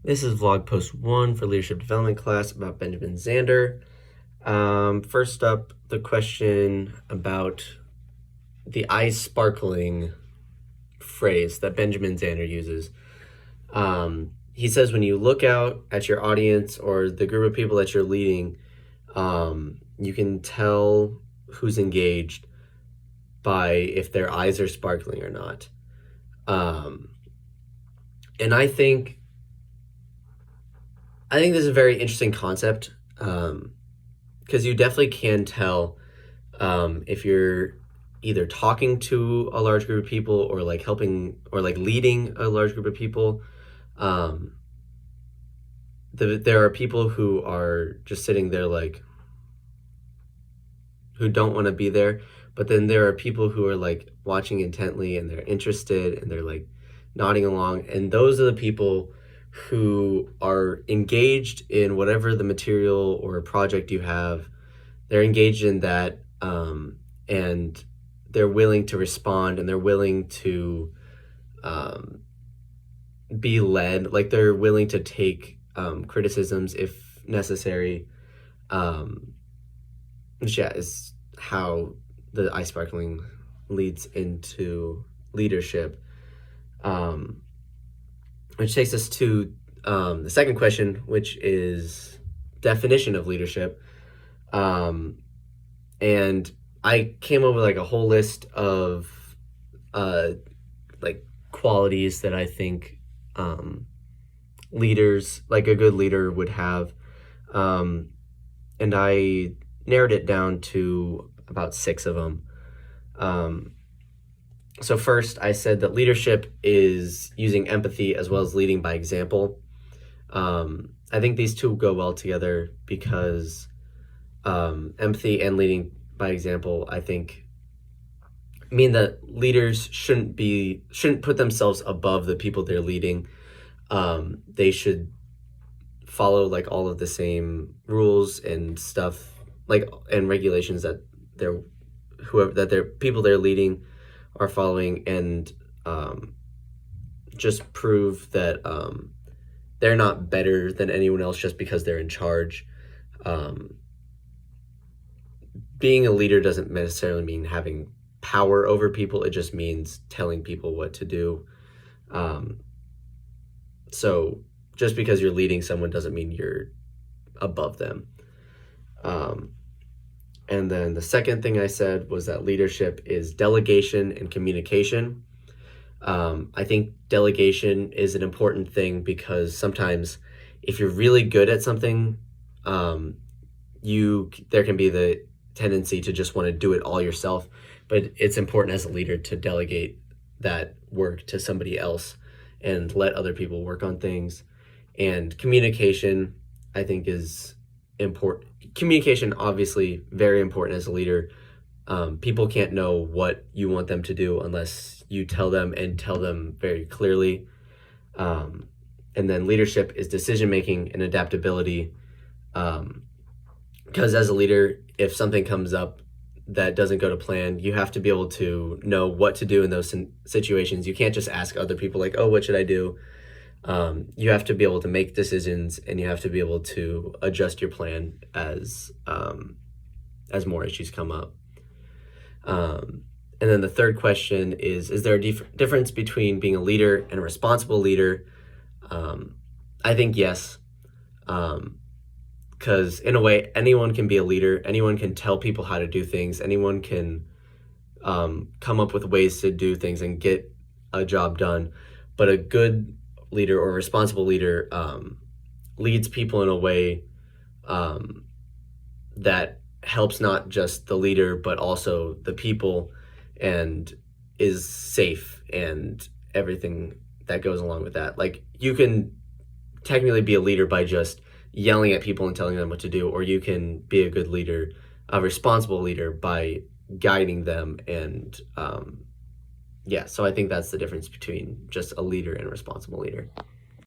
This is vlog post 1 for leadership development class about Benjamin Zander. First up, the question about the eyes sparkling phrase that Benjamin Zander uses. He says when you look out at your audience or the group of people that you're leading, you can tell who's engaged by if their eyes are sparkling or not. And I think this is a very interesting concept, because you definitely can tell if you're either talking to a large group of people or like helping or like leading a large group of people. There are people who are just sitting there like who don't want to be there, but then there are people who are like watching intently and they're interested and they're like nodding along, and those are the people who are engaged in whatever the material or project you have. They're engaged in that, and they're willing to respond and they're willing to be led. Like they're willing to take criticisms if necessary, which is how the eye sparkling leads into leadership. Which takes us to the second question, which is definition of leadership. And I came up with like a whole list of like qualities that I think leaders, like a good leader would have. And I narrowed it down to about 6 of them. So first, I said that leadership is using empathy as well as leading by example. I think these two go well together because empathy and leading by example, I think, mean that leaders shouldn't put themselves above the people they're leading. They should follow like all of the same rules and stuff, like and regulations that their people they're leading are following, and just prove that they're not better than anyone else just because they're in charge. Being a leader doesn't necessarily mean having power over people. It just means telling people what to do. So just because you're leading someone doesn't mean you're above them. And then the second thing I said was that leadership is delegation and communication. I think delegation is an important thing because sometimes if you're really good at something, there can be the tendency to just want to do it all yourself. But it's important as a leader to delegate that work to somebody else and let other people work on things. And communication, I think, is important. Communication, obviously, very important as a leader. People can't know what you want them to do unless you tell them and tell them very clearly. And then leadership is decision-making and adaptability. Because as a leader, if something comes up that doesn't go to plan, you have to be able to know what to do in those situations. You can't just ask other people like, oh, what should I do? You have to be able to make decisions, and you have to be able to adjust your plan as more issues come up. And then the third question is there a difference between being a leader and a responsible leader? I think yes, because in a way, anyone can be a leader. Anyone can tell people how to do things. Anyone can come up with ways to do things and get a job done. But a good leader or responsible leader leads people in a way that helps not just the leader but also the people, and is safe and everything that goes along with that. Like, you can technically be a leader by just yelling at people and telling them what to do, or you can be a good leader, a responsible leader, by guiding them. And so I think that's the difference between just a leader and a responsible leader.